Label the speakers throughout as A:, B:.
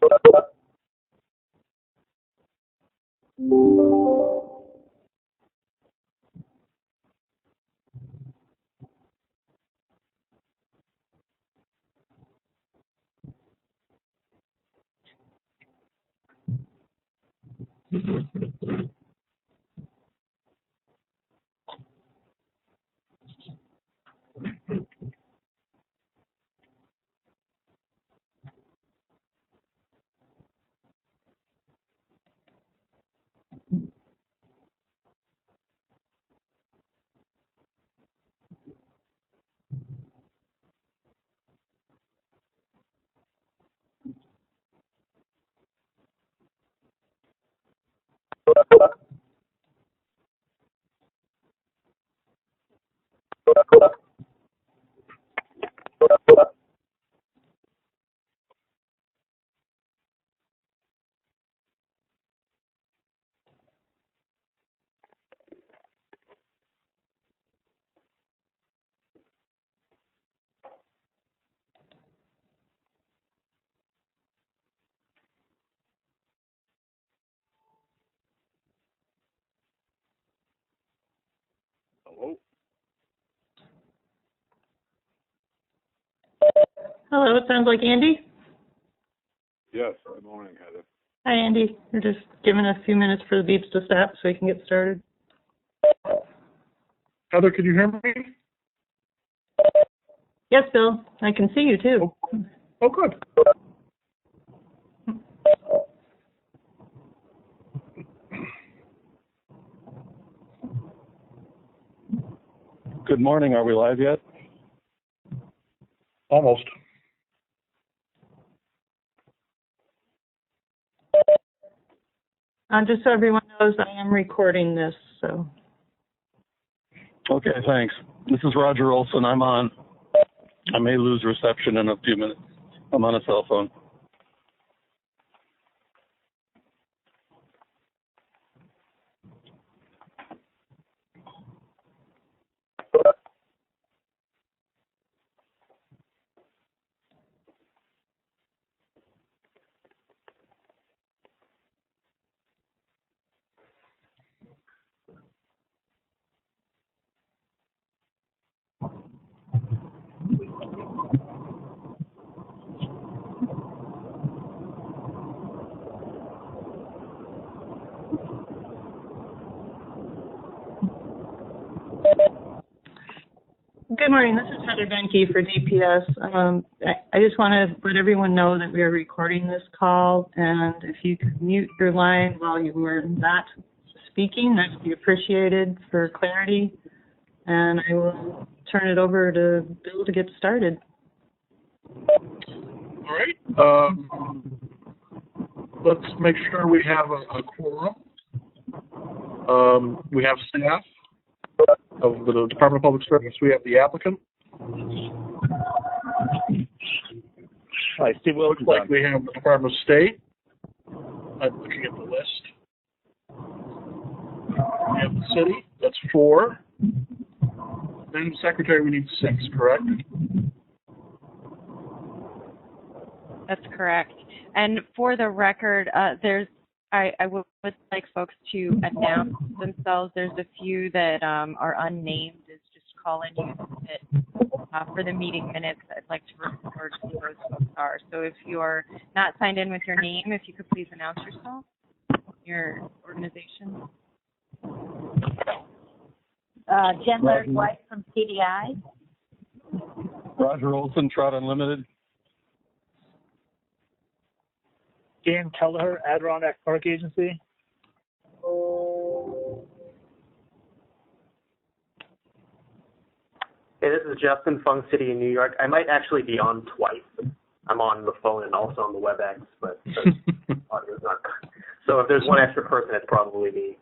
A: Hello?
B: Hello, it sounds like Andy.
A: Yes, good morning, Heather.
B: Hi, Andy. We're just giving a few minutes for the beeps to stop so we can get started.
C: Heather, can you hear me?
B: Yes, Bill. I can see you, too.
C: Oh, good.
D: Good morning. Are we live yet?
C: Almost.
B: Just so everyone knows, I am recording this, so.
D: Okay, thanks. This is Roger Olson. I'm on. I may lose reception in a few minutes. I'm on a cell phone.
B: Good morning. This is Heather Benke for DPS. I just want to let everyone know that we are recording this call, and if you could mute your line while you were not speaking, that would be appreciated for clarity. And I will turn it over to Bill to get started.
C: All right. Let's make sure we have a quorum. We have staff of the Department of Public Service. We have the applicant.
D: Hi, Steve Wilkes.
C: Looks like we have the Department of State. I'm looking at the list. We have the city. That's 4. Then the secretary, we need 6, correct?
E: That's correct. And for the record, I would like folks to announce themselves. There's a few that are unnamed. It's just calling you for the meeting minutes. I'd like to record who those folks are. So if you're not signed in with your name, if you could please announce yourself, your organization.
F: Jen Larry White from CDI.
D: Roger Olson, Trout Unlimited.
G: Dan Kelleher, Adirondack Park Agency.
H: Hey, this is Justin, Fung City in New York. I might actually be on twice. I'm on the phone and also on the WebEx, but the audio's not. So if there's one extra person, it's probably me.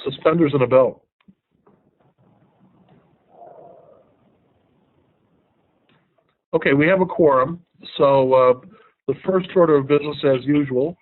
C: Suspenders and a belt. Okay, we have a quorum. So the first order of business, as usual,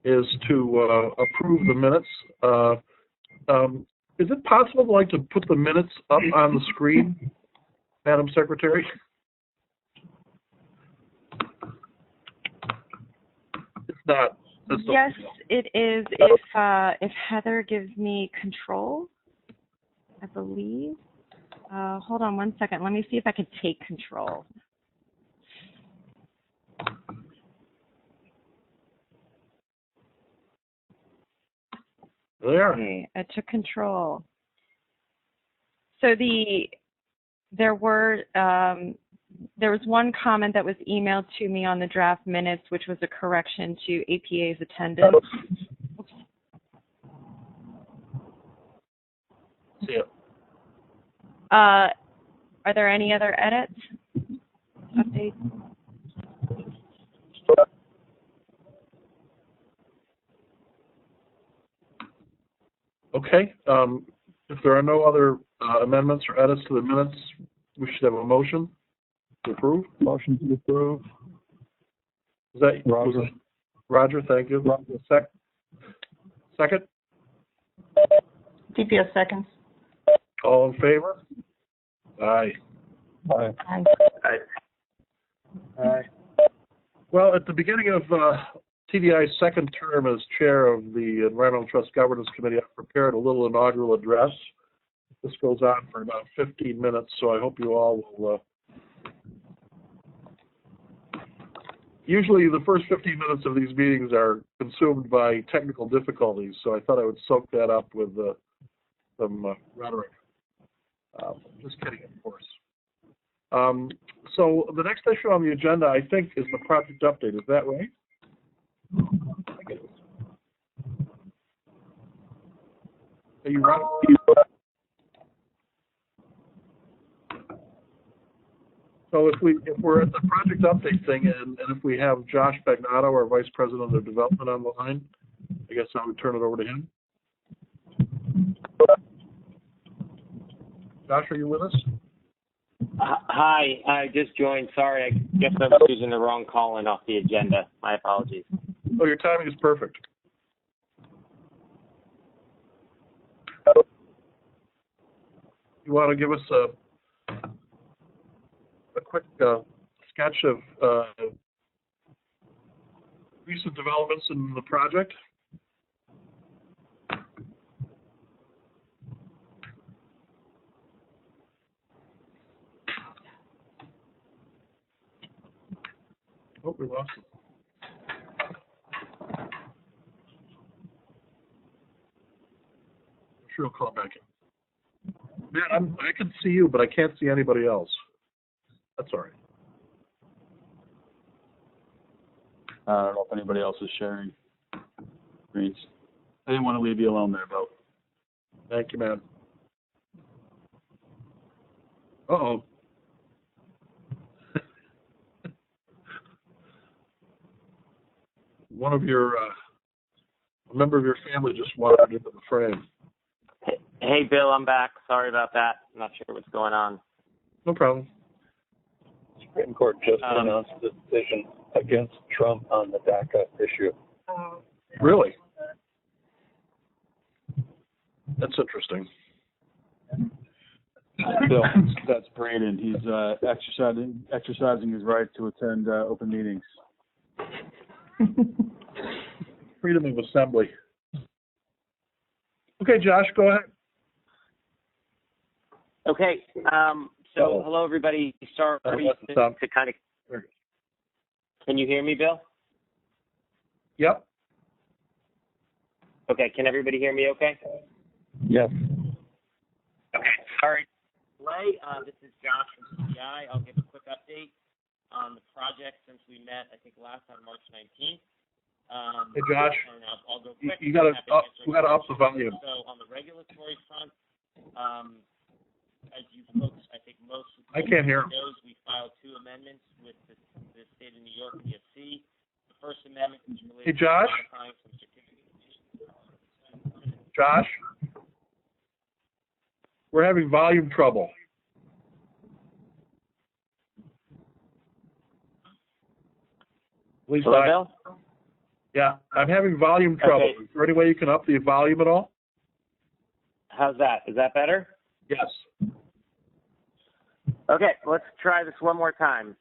C: is to approve the minutes. Is it possible, like, to put the minutes up on the screen, Madam Secretary? not.
E: Yes, it is. If Heather gives me control, I believe. Hold on one second. Let me see if I can take control.
C: There.
E: Okay, I took control. So there was one comment that was emailed to me on the draft minutes, which was a correction to APA's attendance. Oops.
C: See it.
E: Are there any other edits? Updates?
C: Okay. If there are no other amendments or edits to the minutes, we should have a motion to approve.
D: Motion to approve.
C: Is that
D: Roger?
C: Roger, thank you.
D: Roger.
C: Second?
B: DPS seconds.
C: All in favor? Aye.
D: Aye.
B: Aye.
G: Aye.
C: Well, at the beginning of TDI's second term as chair of the Environmental Trust Governance Committee, I've prepared a little inaugural address. This goes on for about 15 minutes, so I hope you all will. Usually the first 15 minutes of these meetings are consumed by technical difficulties, so I thought I would soak that up with some rhetoric. Just kidding, of course. So the next issue on the agenda, I think, is the project update. Is that right? I think it is. Are you right? So if we're at the project update thing, and if we have Josh Bagnato, our Vice President of Development, on the line, I guess I would turn it over to him. Josh, are you with us?
I: Hi, I just joined. Sorry, I guess I was using the wrong call-in off the agenda. My apologies.
C: Oh, your timing is perfect. You want to give us a quick sketch of recent developments in the project? Oh, we lost it. I'm sure he'll call back in. Man, I can see you, but I can't see anybody else. That's all right.
J: I don't know if anybody else is sharing screens. I didn't want to leave you alone there, Bo.
C: Thank you, man. Uh-oh. One of your, a member of your family just wandered into the frame.
I: Hey, Bill, I'm back. Sorry about that. I'm not sure what's going on.
C: No problem.
D: Supreme Court just announced the decision against Trump on the DACA issue.
C: Really? That's interesting.
J: Bill, that's Brandon. He's exercising his right to attend open meetings.
C: Freedom of assembly. Okay, Josh, go ahead.
I: Okay, so hello, everybody. Sorry to kind of... Can you hear me, Bill?
C: Yep.
I: Okay, can everybody hear me okay?
D: Yes.
I: Okay, all right. This is Josh from CDI. I'll give a quick update on the project since we met, I think, last on March 19th.
C: Hey, Josh,
I: I'll go quick.
C: you got to up the volume.
I: So on the regulatory front, as you folks, I think most
C: I can't hear.
I: knows, we filed 2 amendments with the state of New York and DFC. The first amendment is related
C: Hey, Josh?
I: to modifying some certificates.
C: Josh? We're having volume trouble. At least
I: Hello, Bill?
C: Yeah, I'm having volume trouble.
I: Okay.
C: Is there any way you can up the volume at all?
I: How's that? Is that better?
C: Yes.
I: Okay, let's try this one more time.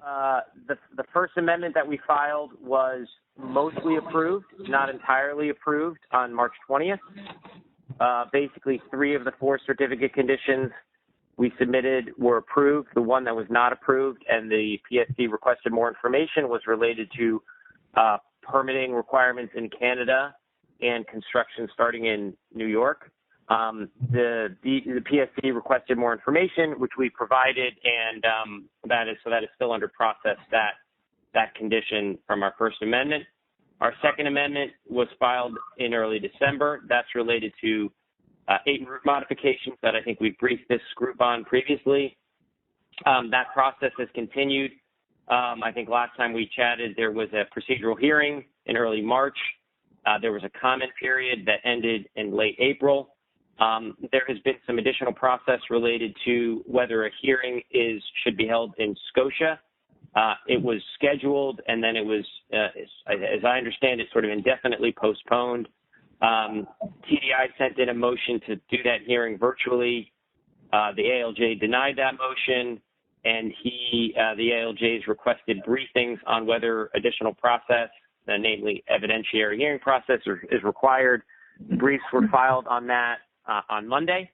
I: The First Amendment that we filed was mostly approved, not entirely approved, on March 20th. Basically, 3 of the 4 certificate conditions we submitted were approved. The one that was not approved and the PSC requested more information was related to permitting requirements in Canada and construction starting in New York. The PSC requested more information, which we provided, and that is still under process, that condition from our First Amendment. Our Second Amendment was filed in early December. That's related to 8 route modifications that I think we briefed this group on previously. That process has continued. I think last time we chatted, there was a procedural hearing in early March. There was a comment period that ended in late April. There has been some additional process related to whether a hearing should be held in Scotia. It was scheduled, and then it was, as I understand it, sort of indefinitely postponed. TDI sent in a motion to do that hearing virtually. The ALJ denied that motion, and the ALJ's requested briefings on whether additional process, namely evidentiary hearing process, is required. Briefs were filed on that on Monday,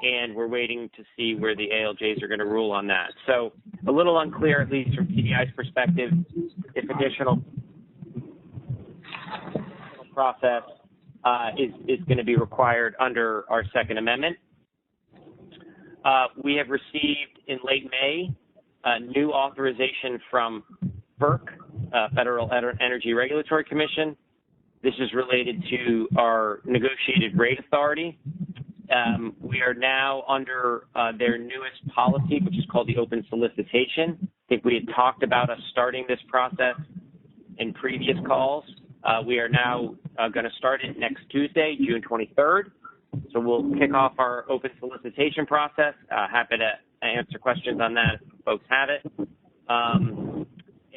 I: and we're waiting to see where the ALJs are going to rule on that. So a little unclear, at least from TDI's perspective, if additional process is going to be required under our Second Amendment. We have received in late May a new authorization from FERC, Federal Energy Regulatory Commission. This is related to our negotiated rate authority. We are now under their newest policy, which is called the open solicitation. I think we had talked about us starting this process in previous calls. We are now going to start it next Tuesday, June 23rd. So we'll kick off our open solicitation process. Happy to answer questions on that if folks have it.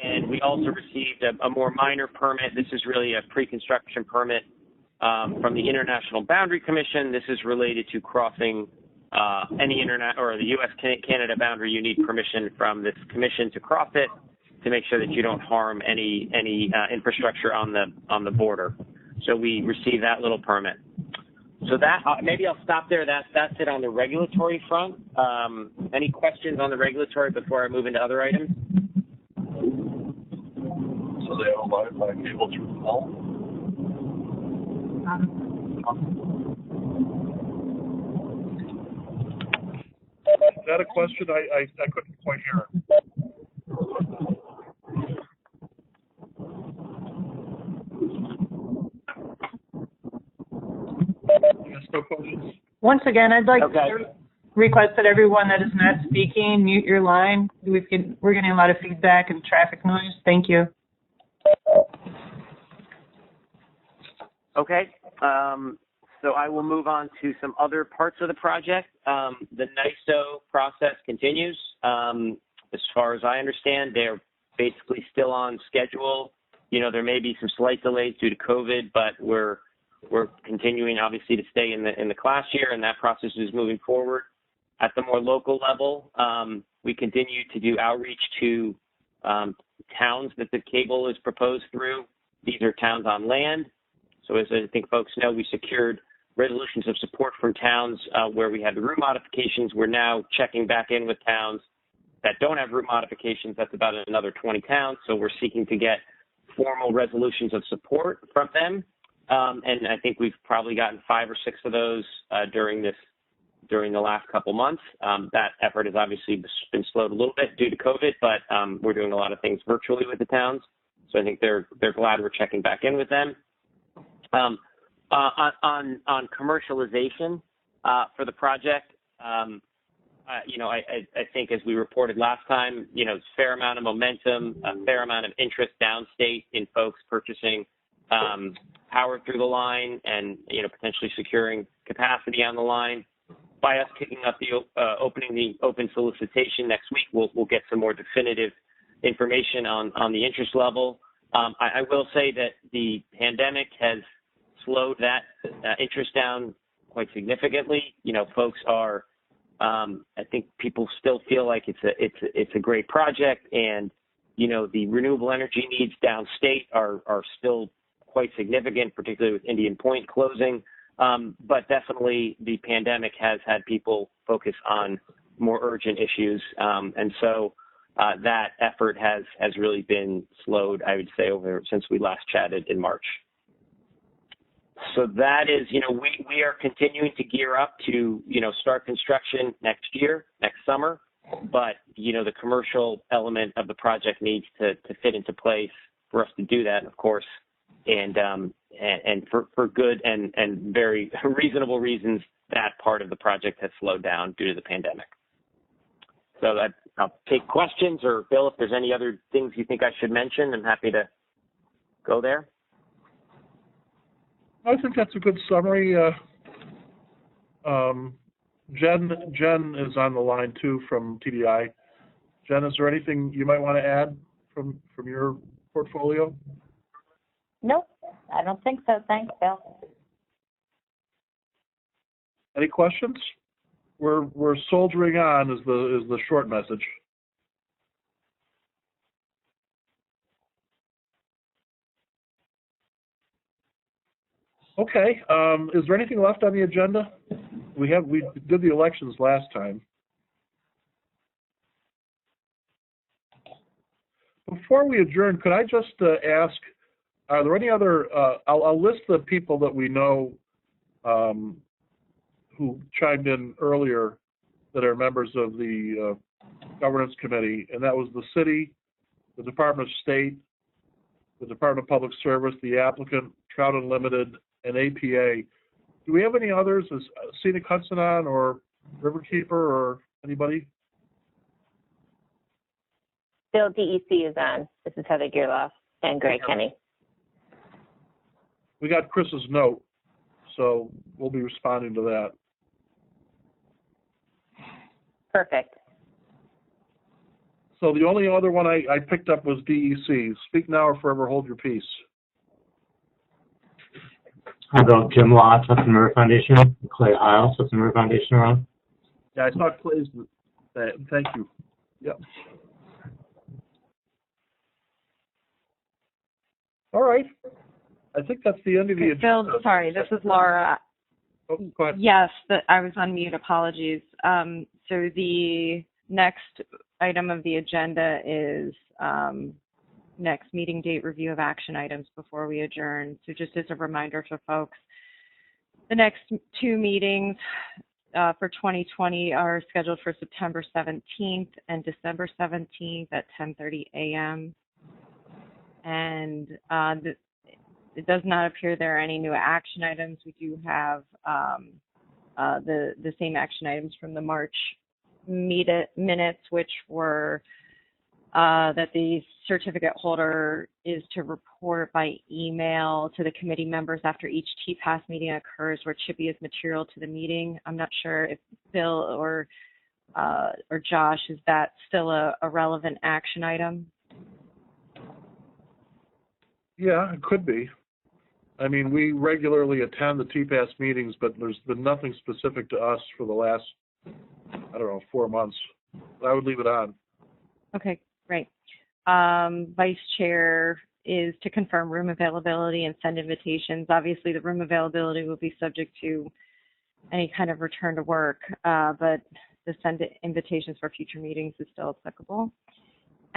I: And we also received a more minor permit. This is really a pre-construction permit from the International Boundary Commission. This is related to crossing any the U.S.-Canada boundary. You need permission from this commission to cross it to make sure that you don't harm any infrastructure on the border. So we received that little permit. So that maybe I'll stop there. That's it on the regulatory front. Any questions on the regulatory before I move into other items?
C: So they all abide by cable through the wall? Is that a question? I couldn't quite hear it. Yes, no questions.
B: Once again, I'd like to request that everyone that is not speaking mute your line. We're getting a lot of feedback and traffic noise. Thank you.
I: Okay. So I will move on to some other parts of the project. The NISO process continues. As far as I understand, they're basically still on schedule. You know, there may be some slight delays due to COVID, but we're continuing, obviously, to stay in the class year, and that process is moving forward. At the more local level, we continue to do outreach to towns that the cable is proposed through. These are towns on land. So as I think folks know, we secured resolutions of support from towns where we had the route modifications. We're now checking back in with towns that don't have route modifications. That's about another 20 towns. So we're seeking to get formal resolutions of support from them. And I think we've probably gotten 5 or 6 of those during the last couple months. That effort has obviously been slowed a little bit due to COVID, but we're doing a lot of things virtually with the towns. So I think they're glad we're checking back in with them. On commercialization for the project, I think as we reported last time, a fair amount of momentum, a fair amount of interest downstate in folks purchasing power through the line and, potentially securing capacity on the line. By us kicking up opening the open solicitation next week, we'll get some more definitive information on the interest level. I will say that the pandemic has slowed that interest down quite significantly. Folks are I think people still feel like it's a great project, and the renewable energy needs downstate are still quite significant, particularly with Indian Point closing. But definitely the pandemic has had people focus on more urgent issues. And so that effort has really been slowed, I would say, since we last chatted in March. So that is, we are continuing to gear up to, start construction next summer. But, the commercial element of the project needs to fit into place for us to do that, of course. And for good and very reasonable reasons, that part of the project has slowed down due to the pandemic. So I'll take questions, or Bill, if there's any other things you think I should mention, I'm happy to go there.
C: I think that's a good summary. Jen is on the line too from TDI. Jen, is there anything you might want to add from your portfolio?
F: Nope, I don't think so. Thanks, Bill.
C: Any questions? We're soldiering on is the short message. Okay. Is there anything left on the agenda? We did the elections last time. Before we adjourn, could I just ask, are there any other, I'll list the people that we know who chimed in earlier that are members of the governance committee, and that was the city, the Department of State, the Department of Public Service, the applicant, Trout Unlimited, and APA. Do we have any others? Is Scenic Hudson on, or Riverkeeper, or anybody?
K: Bill, DEC is on. This is Heather Gearloff and Greg Kenny.
C: We got Chris's note, so we'll be responding to that.
K: Perfect.
C: So the only other one I picked up was DEC. Speak now or forever hold your peace.
L: How about Jim Lotz, Hudson River Foundation, Clay Hiles, Hudson River Foundation around?
C: Yeah, I saw Clay's. Thank you. Yep. All right. I think that's the end of the agenda.
E: Bill, sorry, this is Laura.
C: Oh, go ahead.
E: Yes, I was on mute. Apologies. So the next item of the agenda is next meeting date review of action items before we adjourn. So just as a reminder for folks, the next two meetings for 2020 are scheduled for September 17th and December 17th at 10:30 a.m. And it does not appear there are any new action items. We do have the same action items from the March minutes, which were that the certificate holder is to report by email to the committee members after each TPAS meeting occurs where Chippy is material to the meeting. I'm not sure if Bill or Josh, is that still a relevant action item?
C: Yeah, it could be. I mean, we regularly attend the TPAS meetings, but there's been nothing specific to us for the last, 4 months. I would leave it on.
E: Okay, great. Vice Chair is to confirm room availability and send invitations. Obviously, the room availability will be subject to any kind of return to work, but the send invitations for future meetings is still applicable.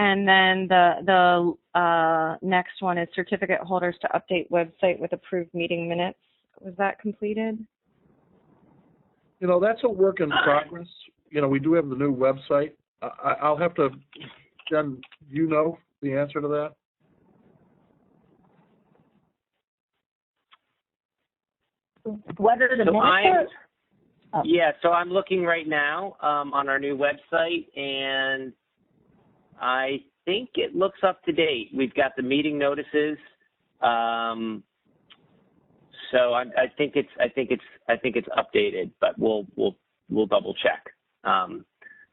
E: And then the next one is certificate holders to update website with approved meeting minutes. Was that completed?
C: That's a work in progress. We do have the new website. I'll have to, Jen, you know the answer to that?
F: What are the minutes?
I: Yeah, so I'm looking right now on our new website, and I think it looks up to date. We've got the meeting notices, so I think it's updated, but we'll double check.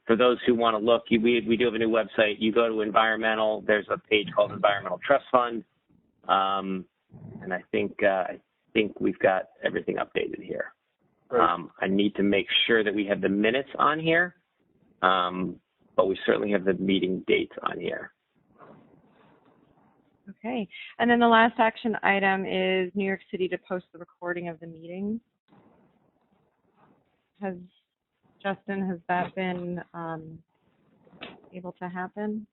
I: For those who want to look, we do have a new website. You go to environmental. There's a page called Environmental Trust Fund, and I think we've got everything updated here. I need to make sure that we have the minutes on here, but we certainly have the meeting dates on here.
E: Okay. And then the last action item is New York City to post the recording of the meetings. Justin, has that been able to happen?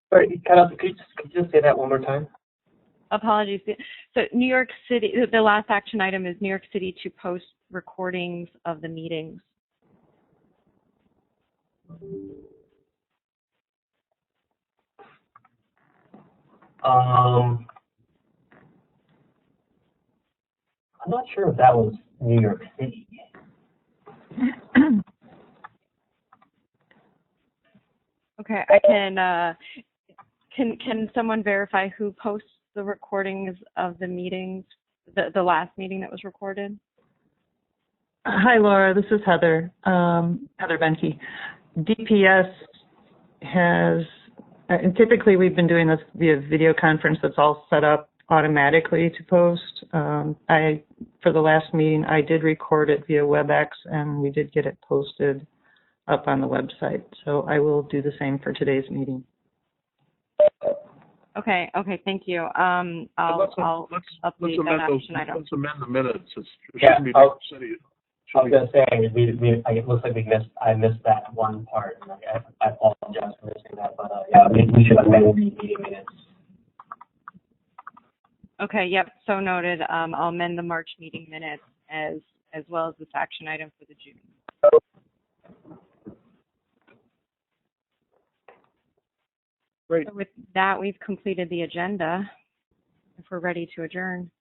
M: Sorry, could you just say that one more time?
E: Apologies. So New York City, the last action item is New York City to post recordings of the meetings.
M: I'm not sure if that was New York City.
E: Okay, I can someone verify who posts the recordings of the meetings, the last meeting that was recorded?
B: Hi, Laura. This is Heather. Heather Benke. DPS has, and typically we've been doing this via video conference that's all set up automatically to post. For the last meeting, I did record it via WebEx, and we did get it posted up on the website. So I will do the same for today's meeting.
E: Okay, thank you. I'll update that action item.
C: Let's amend the minutes. It
M: Yeah,
C: shouldn't be New York City.
M: I was going to say, it looks like I missed that one part, and I apologize for missing that, but yeah, we should amend the meeting minutes.
E: Okay, yep, so noted. I'll amend the March meeting minutes as well as this action item for the June.
C: Great.
E: So with that, we've completed the agenda. If we're ready to adjourn.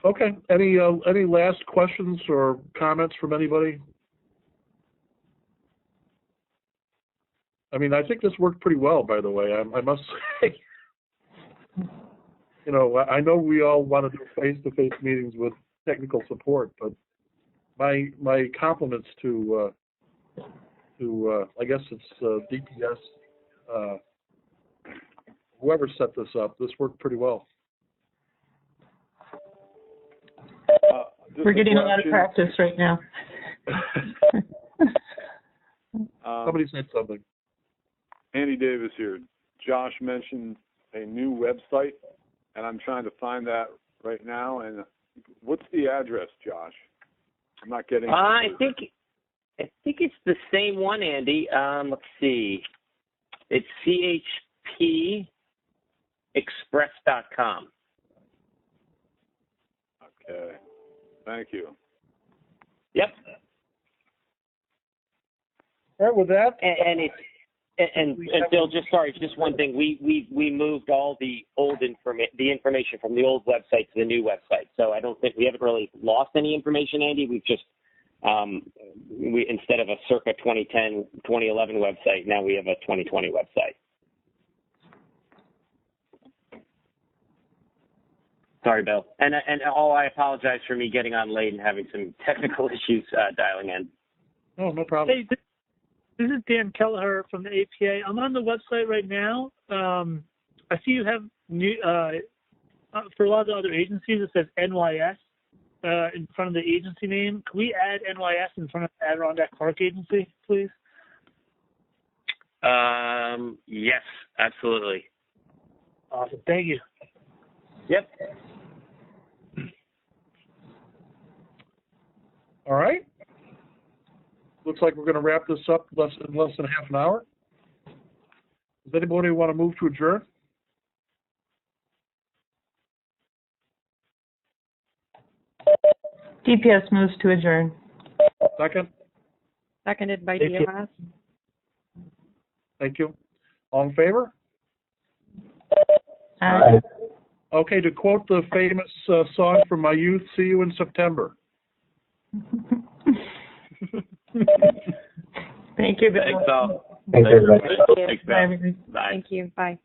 C: Okay. Any last questions or comments from anybody? I mean, I think this worked pretty well, by the way. I must say. You know, I know we all want to do face-to-face meetings with technical support, but my compliments to I guess it's DPS. Whoever set this up, this worked pretty well.
B: We're getting a lot of practice right now.
C: Somebody said something.
A: Andy Davis here. Josh mentioned a new website, and I'm trying to find that right now. And what's the address, Josh? I'm not getting.
I: I think it's the same one, Andy. Let's see. It's chpexpress.com.
A: Okay. Thank you.
I: Yep.
C: All right, with that.
I: And Bill, just one thing. We moved all the old information from the old website to the new website. So I don't think we haven't really lost any information, Andy. We've just we instead of a circa 2010, 2011 website, now we have a 2020 website. Sorry, Bill. And I apologize for me getting on late and having some technical issues dialing in.
C: Oh, no problem.
G: Hey, this is Dan Kelleher from the APA. I'm on the website right now. I see you have new for a lot of the other agencies. It says NYS in front of the agency name. Can we add NYS in front of the Adirondack Park Agency, please?
I: Yes, absolutely.
G: Awesome. Thank you.
I: Yep.
C: All right. Looks like we're going to wrap this up in less than half an hour. Does anybody want to move to adjourn?
B: DPS moves to adjourn.
C: Second.
E: Seconded by DMS.
C: Thank you. All in favor?
B: Aye.
C: Okay, to quote the famous song from my youth, see you in September.
B: Thank you, Bill.
I: Thanks, all.
M: Thanks, everybody.
I: Thanks, Bill.
B: Bye, everybody.
I: Bye.
E: Thank you. Bye.